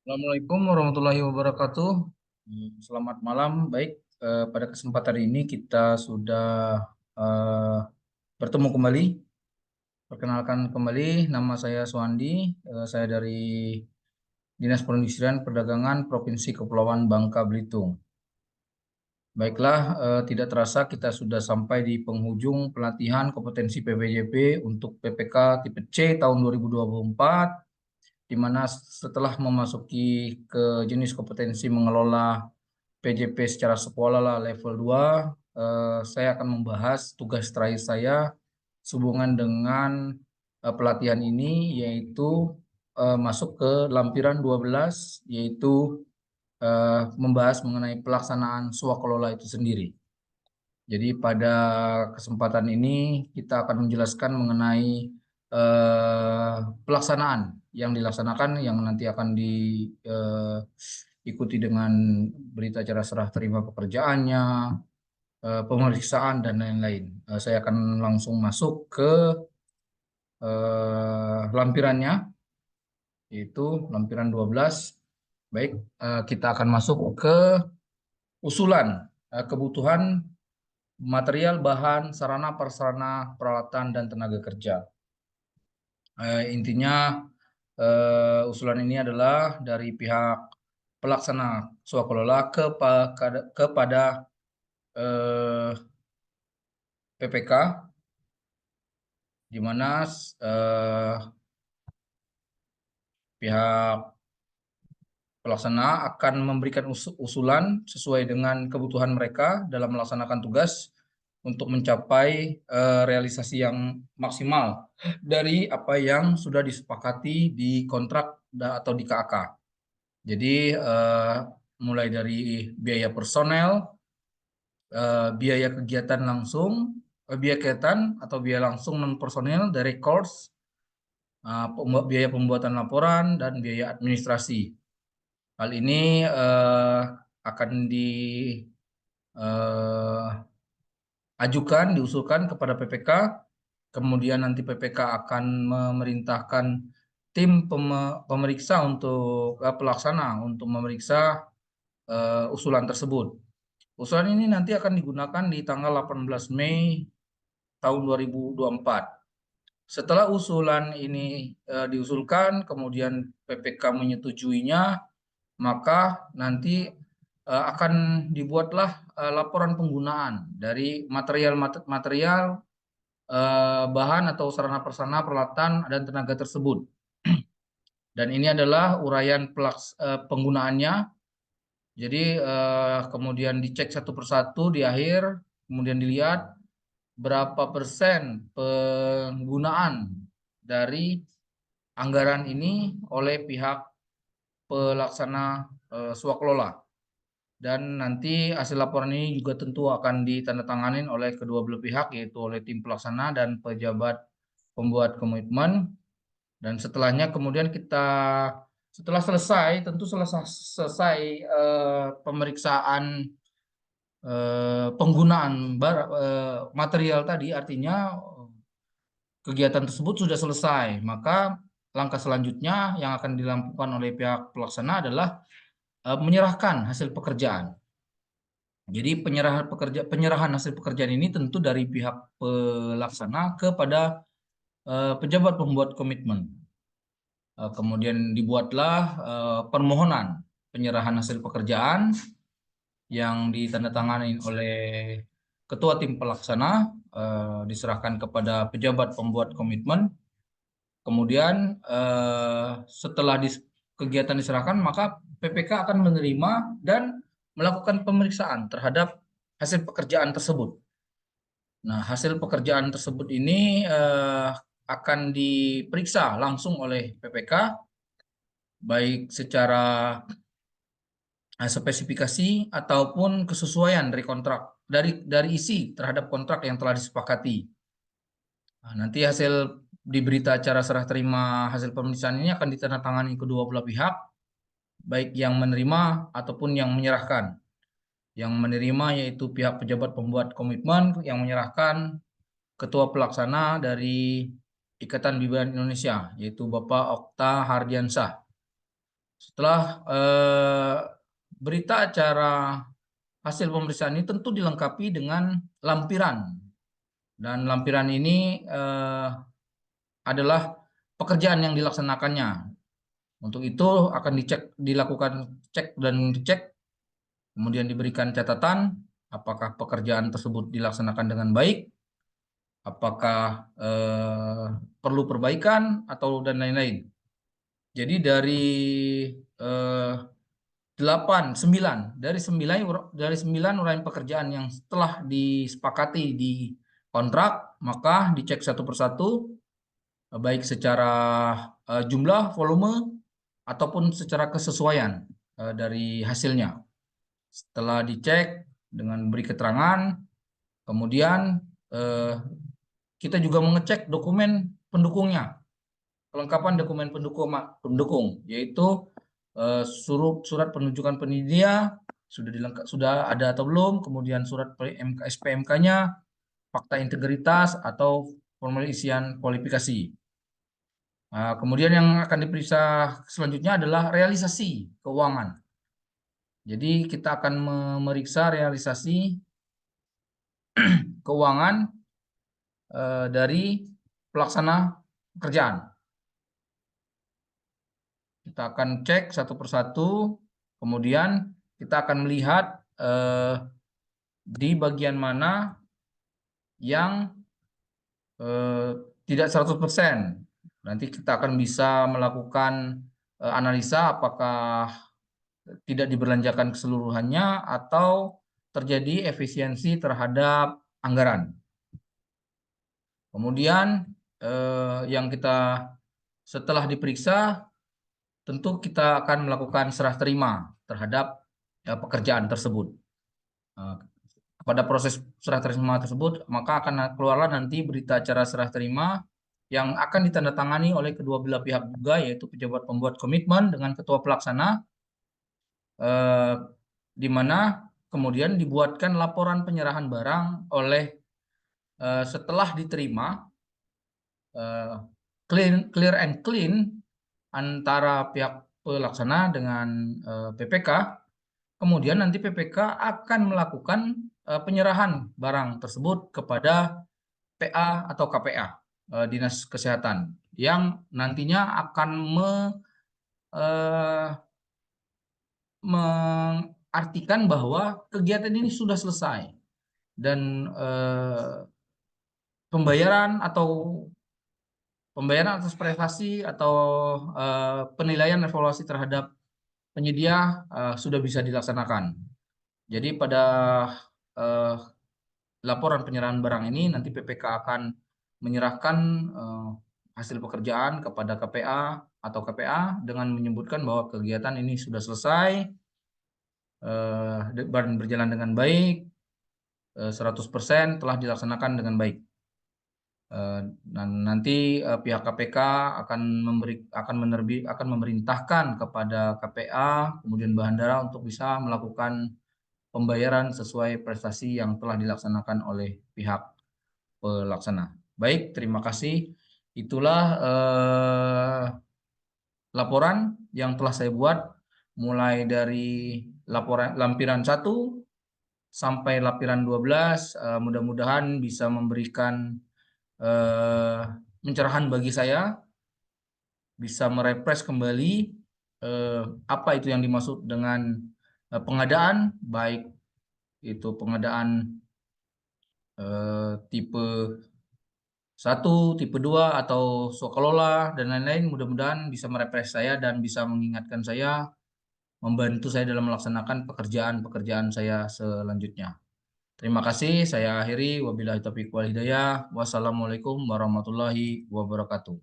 Assalamualaikum warahmatullahi wabarakatuh. Selamat malam. Baik, pada kesempatan ini kita sudah eh, bertemu kembali. Perkenalkan kembali, nama saya Suandi. Saya dari Dinas Perindustrian Perdagangan Provinsi Kepulauan Bangka Belitung. Baiklah, tidak terasa kita sudah sampai di penghujung pelatihan kompetensi PBJP untuk PPK tipe C tahun 2024, di mana setelah memasuki ke jenis kompetensi mengelola PJP secara sekolah lah level 2, saya akan membahas tugas terakhir saya sehubungan dengan pelatihan ini, yaitu masuk ke lampiran 12, yaitu membahas mengenai pelaksanaan swaklola itu sendiri. Jadi pada kesempatan ini kita akan menjelaskan mengenai pelaksanaan yang dilaksanakan, yang nanti akan diikuti dengan berita acara serah terima pekerjaannya, pemeriksaan dan lain-lain. Saya akan langsung masuk ke lampirannya, yaitu lampiran 12. Baik, kita akan masuk ke usulan kebutuhan material, bahan, sarana, prasarana, peralatan, dan tenaga kerja. Intinya usulan ini adalah dari pihak pelaksana swaklola kepada PPK, di mana pihak pelaksana akan memberikan usulan sesuai dengan kebutuhan mereka dalam melaksanakan tugas untuk mencapai realisasi yang maksimal dari apa yang sudah disepakati di kontrak atau di KAK. Jadi mulai dari biaya personel, biaya kegiatan langsung, biaya kegiatan atau biaya langsung non personel dari course, biaya pembuatan laporan, dan biaya administrasi. Hal ini akan diajukan, diusulkan kepada PPK, kemudian nanti PPK akan memerintahkan tim pemeriksa untuk pelaksana untuk memeriksa usulan tersebut. Usulan ini nanti akan digunakan di tanggal 18 Mei tahun 2024. Setelah usulan ini diusulkan, kemudian PPK menyetujuinya, maka nanti akan dibuatlah laporan penggunaan dari material, bahan atau sarana prasarana, peralatan, dan tenaga tersebut. Dan ini adalah uraian penggunaannya. Jadi kemudian dicek satu persatu di akhir, kemudian dilihat berapa persen penggunaan dari anggaran ini oleh pihak pelaksana swaklola. Dan nanti hasil laporan ini juga tentu akan ditandatangani oleh kedua belah pihak, yaitu oleh tim pelaksana dan pejabat pembuat komitmen. Dan setelahnya kemudian setelah selesai, tentu selesai pemeriksaan penggunaan material tadi, artinya kegiatan tersebut sudah selesai, maka langkah selanjutnya yang akan dilakukan oleh pihak pelaksana adalah menyerahkan hasil pekerjaan. Jadi penyerahan hasil pekerjaan ini tentu dari pihak pelaksana kepada pejabat pembuat komitmen. Kemudian dibuatlah permohonan penyerahan hasil pekerjaan yang ditandatangani oleh ketua tim pelaksana, diserahkan kepada pejabat pembuat komitmen. Kemudian setelah kegiatan diserahkan, maka PPK akan menerima dan melakukan pemeriksaan terhadap hasil pekerjaan tersebut. Nah, hasil pekerjaan tersebut ini akan diperiksa langsung oleh PPK, baik secara spesifikasi ataupun kesesuaian dari kontrak, dari isi terhadap kontrak yang telah disepakati. Nah, nanti hasil di berita acara serah terima hasil pemeriksaan ini akan ditandatangani kedua belah pihak, baik yang menerima ataupun yang menyerahkan. Yang menerima yaitu pihak pejabat pembuat komitmen, yang menyerahkan ketua pelaksana dari Ikatan Bimbingan Indonesia, yaitu Bapak Okta Hardiansah. Setelah berita acara hasil pemeriksaan ini tentu dilengkapi dengan lampiran. Dan lampiran ini adalah pekerjaan yang dilaksanakannya. Untuk itu akan dilakukan cek dan dicek, kemudian diberikan catatan apakah pekerjaan tersebut dilaksanakan dengan baik, apakah perlu perbaikan atau dan lain-lain. Jadi dari 9 uraian pekerjaan yang telah disepakati di kontrak, maka dicek satu persatu, baik secara jumlah, volume, ataupun secara kesesuaian dari hasilnya. Setelah dicek dengan beri keterangan, kemudian kita juga mengecek dokumen pendukungnya, kelengkapan dokumen pendukung, yaitu surat penunjukan penyedia sudah ada atau belum, kemudian surat SPMK-nya, fakta integritas atau formulir isian kualifikasi. Kemudian yang akan diperiksa selanjutnya adalah realisasi keuangan. Jadi kita akan memeriksa realisasi keuangan dari pelaksana pekerjaan. Kita akan cek satu persatu, kemudian kita akan melihat di bagian mana yang tidak 100%. Nanti kita akan bisa melakukan analisa apakah tidak diberlanjakan keseluruhannya atau terjadi efisiensi terhadap anggaran. Kemudian yang kita setelah diperiksa, tentu kita akan melakukan serah terima terhadap pekerjaan tersebut. Pada proses serah terima tersebut, maka akan keluarlah nanti berita acara serah terima yang akan ditandatangani oleh kedua belah pihak juga, yaitu pejabat pembuat komitmen dengan ketua pelaksana, di mana kemudian dibuatkan laporan penyerahan barang oleh setelah diterima, clear and clean antara pihak pelaksana dengan PPK. Kemudian nanti PPK akan melakukan penyerahan barang tersebut kepada PA atau KPA, Dinas Kesehatan, yang nantinya akan mengartikan bahwa kegiatan ini sudah selesai dan pembayaran atas prestasi atau penilaian evaluasi terhadap penyedia sudah bisa dilaksanakan. Jadi pada laporan penyerahan barang ini nanti PPK akan menyerahkan hasil pekerjaan kepada KPA atau KPA dengan menyebutkan bahwa kegiatan ini sudah selesai dan berjalan dengan baik, 100% telah dilaksanakan dengan baik. Dan nanti pihak KPK akan memerintahkan kepada KPA kemudian bandara untuk bisa melakukan pembayaran sesuai prestasi yang telah dilaksanakan oleh pihak pelaksana. Baik, terima kasih. Itulah laporan yang telah saya buat mulai dari lampiran 1 sampai lampiran 12. Mudah-mudahan bisa memberikan pencerahan bagi saya, bisa merefresh kembali apa itu yang dimaksud dengan pengadaan, baik itu pengadaan tipe 1, tipe 2 atau swakalola dan lain-lain. Mudah-mudahan bisa merefresh saya dan bisa mengingatkan saya, membantu saya dalam melaksanakan pekerjaan-pekerjaan saya selanjutnya. Terima kasih, saya akhiri. Wabillahi taufiq wal hidayah. Wassalamualaikum warahmatullahi wabarakatuh.